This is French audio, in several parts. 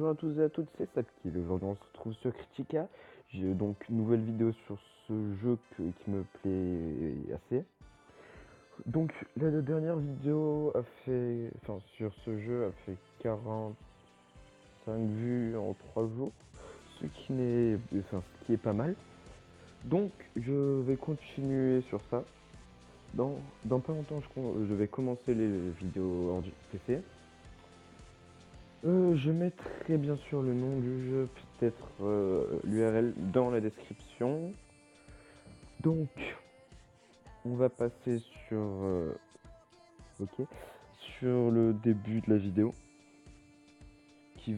bonjour à tous et à toutes, c'est Sapkill. Aujourd'hui on se retrouve sur Critica. J'ai donc une nouvelle vidéo sur ce jeu qui me plaît assez. Donc la dernière vidéo a fait, enfin sur ce jeu a fait 45 vues en 3 jours, ce qui est pas mal. Donc je vais continuer sur ça. Dans pas longtemps je vais commencer les vidéos en PC. Je mettrai bien sûr le nom du jeu, peut-être l'URL dans la description. Donc, on va passer sur le début de la vidéo. Je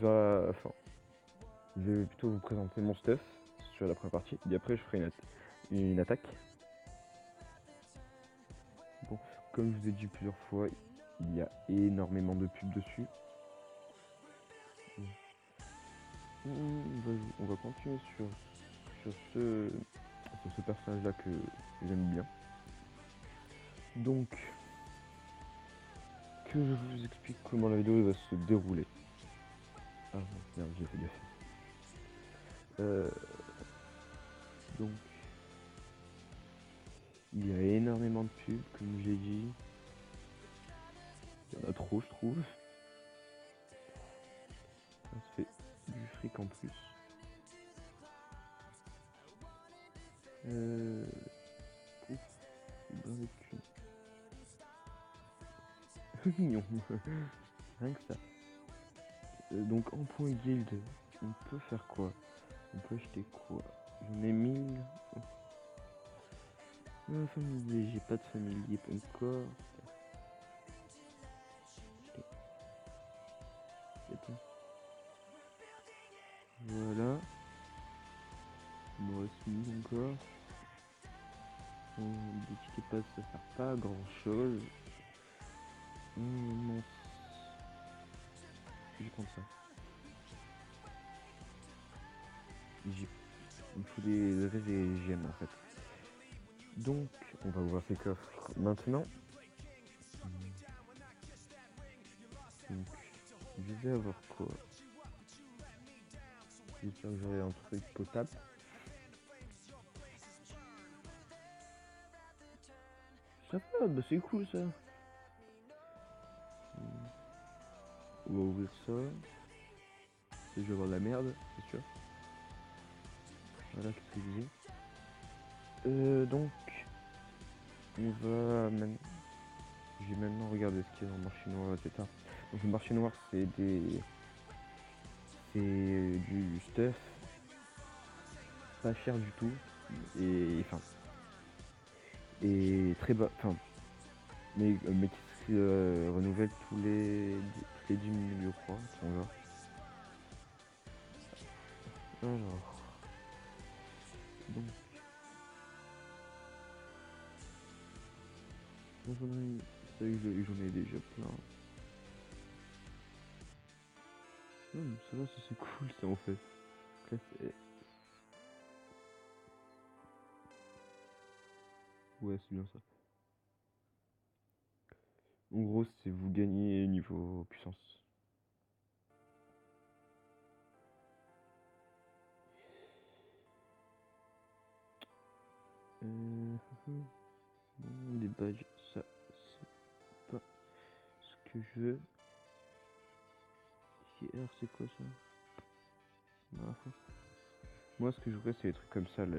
vais plutôt vous présenter mon stuff sur la première partie. Et après, je ferai une attaque. Bon, comme je vous ai dit plusieurs fois, il y a énormément de pubs dessus. On va continuer sur ce personnage-là que j'aime bien. Donc, que je vous explique comment la vidéo va se dérouler. Ah merde, j'ai fait gaffe. Donc, il y a énormément de pubs, comme j'ai dit. Il y en a trop, je trouve. Ça se fait du fric en plus. Mignon. Rien que ça. Donc en point guild, on peut faire quoi? On peut acheter quoi? J'en ai 1000. Familier, j'ai pas de familier encore. Voilà. Il me reste 1000 encore. Des tickets pass, ça sert pas à grand chose. Non. Je vais prendre ça. Il me faut des rêves et gemmes en fait. Donc, on va ouvrir ces coffres maintenant. Donc, je vais avoir quoi? J'espère que j'aurai un truc potable. Ça va, bah c'est cool ça. On va ouvrir ça. Je vais avoir de la merde, c'est sûr. Voilà, qu'est-ce que je disais. Donc, on va maintenant. J'ai maintenant regardé ce qu'il y a dans le marché noir, etc. Donc le marché noir, c'est du stuff pas cher du tout et très bas, mais qui se renouvelle tous les 10 minutes, je crois, alors donc j'en ai déjà plein. Non, ça va, ça c'est cool ça en fait. Là, ouais, c'est bien ça. En gros, c'est vous gagnez niveau puissance. Des badges, ça c'est pas ce que je veux. Alors c'est quoi ça? Moi ce que je voudrais c'est des trucs comme ça, là,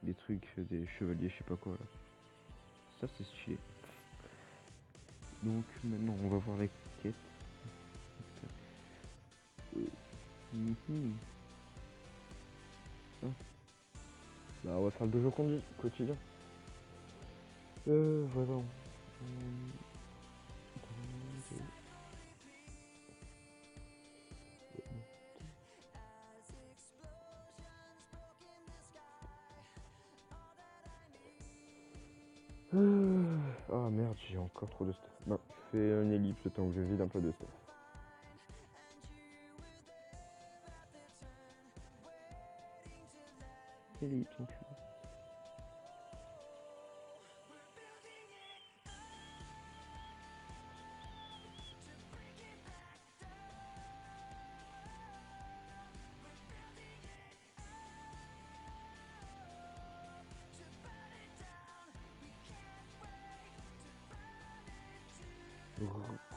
les trucs des chevaliers, je sais pas quoi là. Ça c'est stylé. Donc maintenant on va voir les quêtes. Bah on va faire le dojo quotidien. Voilà. Ah merde, j'ai encore trop de stuff. Non, je fais une ellipse le temps que je vide un peu de stuff. Ellipse, enculé.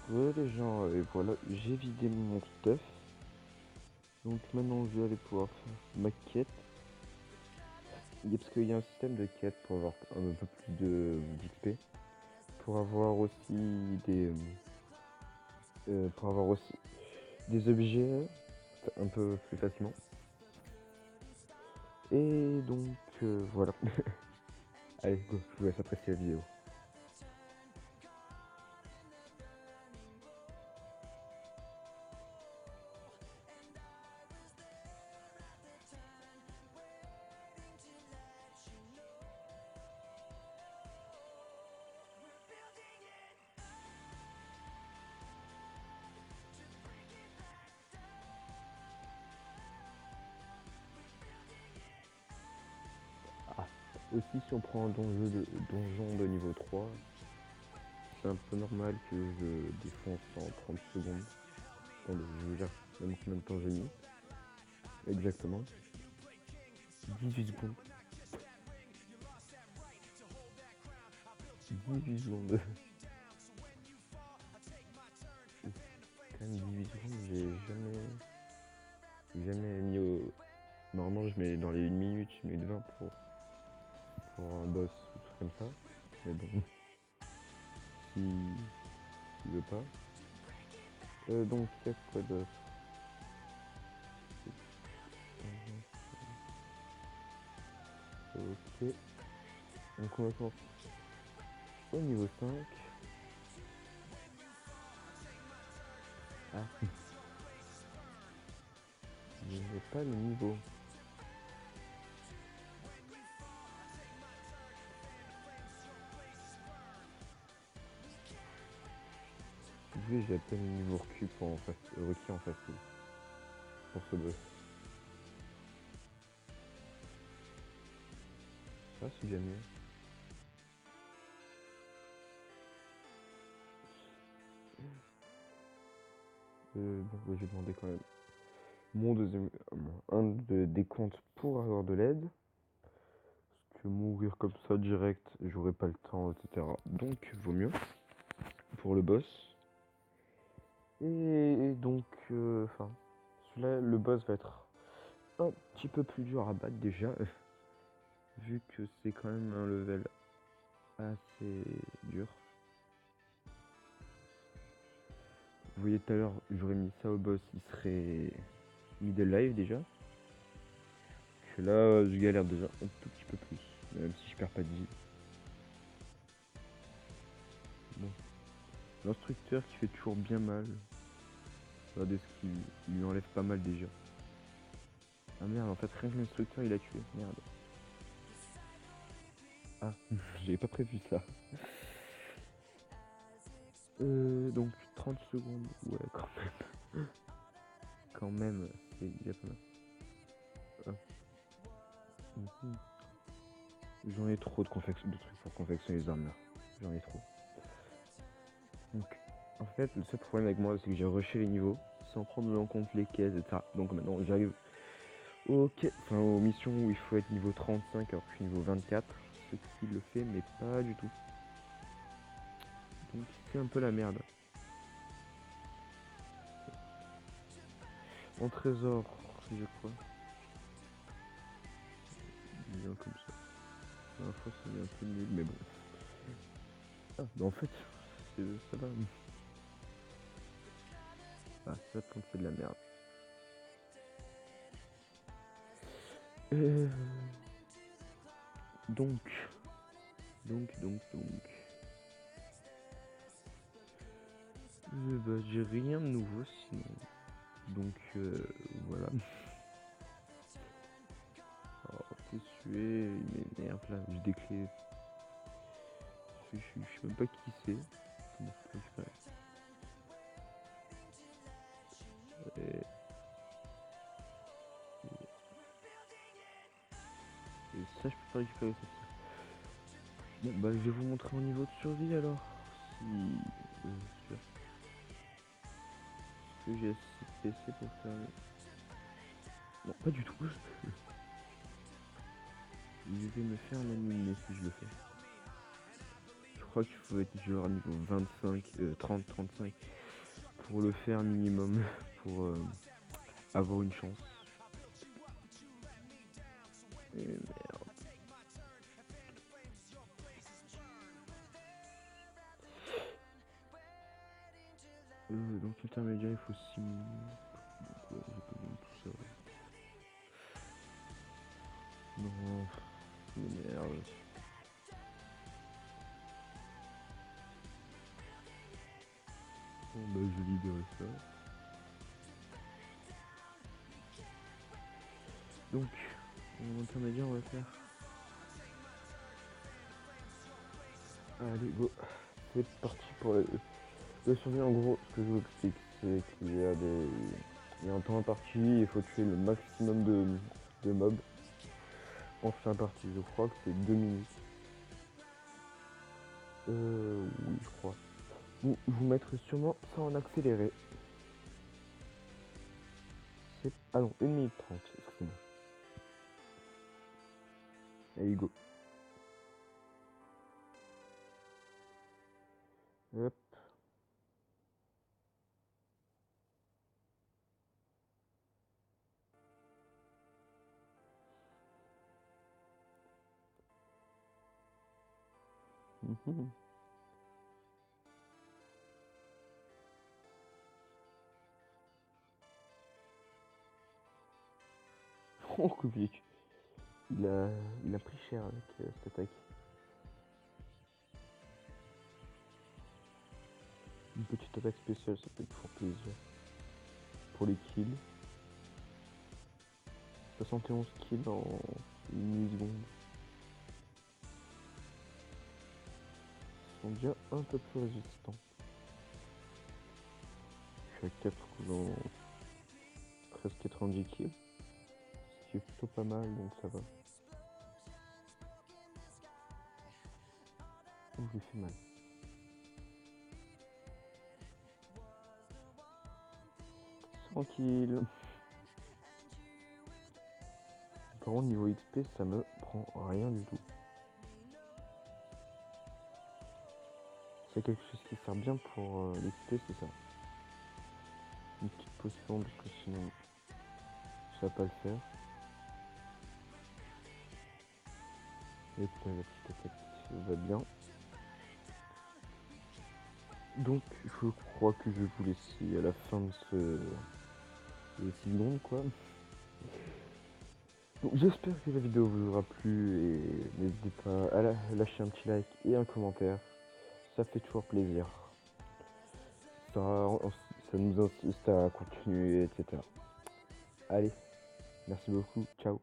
les gens, et voilà, j'ai vidé mon stuff. Donc maintenant je vais aller pouvoir faire ma quête. Parce qu'il y a un système de quête pour avoir un peu plus d'XP. Pour avoir aussi des objets un peu plus facilement. Et donc voilà. Allez, go, je vous laisse apprécier la vidéo. Ah, aussi si on prend un donjon de niveau 3, c'est un peu normal que je défonce en 30 secondes. Attendez, je vous dire même combien de temps j'ai mis. Exactement. 18 secondes. 18 secondes. Quand même 18 secondes, j'ai jamais mis au... Normalement je mets dans les 1 minute, je mets 20 pour un boss ou tout comme ça. Mais bon, s'il veut pas. Donc il y a quoi d'autre? Ok. Donc on va commencer au niveau 5. Ah. Je n'ai pas le niveau. Si vous voulez, j'ai à peine le niveau requis en facile. Pour ce boss. Ah si jamais. Bon, j'ai demandé quand même mon deuxième, des comptes pour avoir de l'aide. Parce que mourir comme ça direct, j'aurais pas le temps, etc. Donc vaut mieux pour le boss. Et donc, enfin, celui-là, le boss va être un petit peu plus dur à battre déjà, vu que c'est quand même un level assez dur. Vous voyez tout à l'heure, j'aurais mis ça au boss, il serait middle life déjà. Que là, je galère déjà un tout petit peu plus, même si je perds pas de vie. Bon. L'instructeur qui fait toujours bien mal. Regardez ce qu'il lui enlève pas mal déjà. Ah merde, en fait rien que l'instructeur il a tué, merde. Ah, j'avais pas prévu ça. Donc 30 secondes, ouais quand même. Quand même, c'est déjà pas mal. Ah. J'en ai trop de trucs pour confectionner les armes là. J'en ai trop. Donc en fait le seul problème avec moi c'est que j'ai rushé les niveaux sans prendre en compte les caisses et ça. Donc maintenant j'arrive aux missions où il faut être niveau 35 alors que je suis niveau 24. Ce qui le fait mais pas du tout. Donc c'est un peu la merde. En trésor, je crois. Bien comme ça. La dernière fois c'est un peu nul mais bon. Ah, bah en fait, ça va. Ah, ça quand c'est de la merde. Euh, donc. Bah, j'ai rien de nouveau sinon. Donc voilà. Oh, t'es sué, il m'énerve là, j'ai des clés. Je sais même pas qui c'est. Comment je peux récupérer et ça, je peux pas récupérer ça. Bon, bah, je vais vous montrer mon niveau de survie alors. Si. Sûr. Est-ce que j'ai assez de PC pour faire. Non, pas du tout. Je vais me faire laminer si je le fais. Je crois qu'il faut être genre niveau 25, 30, 35 pour le faire minimum, pour avoir une chance. Et merde. Donc intermédiaire, il faut 6 minutes. Ouais, j'ai pas besoin de tout ça. Non, merde. Bon bah je libère ça. Donc, en intermédiaire, on va faire. Allez, go. C'est parti pour le survie. En gros, ce que je vous explique, c'est qu'il y a des. Il y a un temps imparti, il faut tuer le maximum de mobs. En fin partie, je crois que c'est 2 minutes. Oui, je crois. Bon, je vous mettrai sûrement ça en accéléré. C'est. Ah non, 1 minute 30, excusez-moi. Allez, go. Hop. Oh, Kubik. Il a pris cher avec cette attaque. Une petite attaque spéciale, ça fait toujours plaisir. Pour les kills. 71 kills en 1 milliseconde. Ils sont déjà un peu plus résistants. Je suis à 80, presque 90 kills. Ce qui est plutôt pas mal, donc ça va. Oh, je lui fais mal. Tranquille. Par contre, niveau XP, ça me prend rien du tout. C'est quelque chose qui sert bien pour l'XP, c'est ça. Une petite potion, parce que sinon, ça va pas le faire. Et puis la petite attaque va bien. Donc, je crois que je vais vous laisser à la fin de ce secondes, quoi. Donc, j'espère que la vidéo vous aura plu et n'hésitez pas à lâcher un petit like et un commentaire. Ça fait toujours plaisir. Ça nous incite à continuer, etc. Allez, merci beaucoup, ciao.